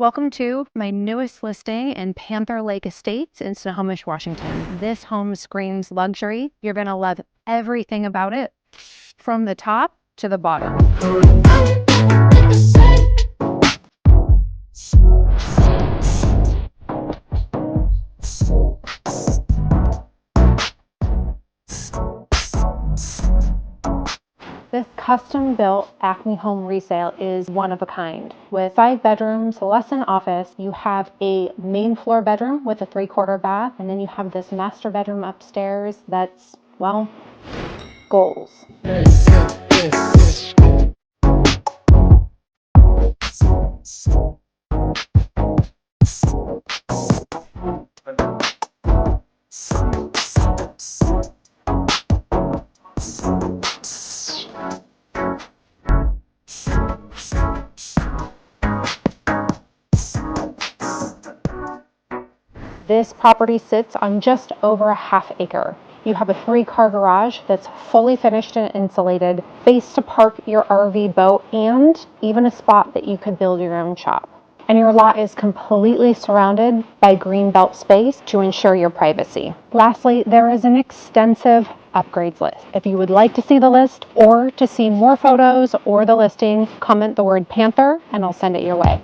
Welcome to my newest listing in Panther Lake Estates in Snohomish, Washington. This home screams luxury. You're going to love everything about it, from the top to the bottom. This custom-built Acme home resale is one of a kind. With 5 bedrooms, less an office, you have a main floor bedroom with a 3/4 bath, and then you have this master bedroom upstairs that's, well, goals. This property sits on just over a ½ acre. You have a 3-car garage that's fully finished and insulated, space to park your RV, boat, and even a spot that you could build your own shop. And your lot is completely surrounded by green belt space to ensure your privacy. Lastly, there is an extensive upgrades list. If you would like to see the list or to see more photos or the listing, comment the word Panther and I'll send it your way.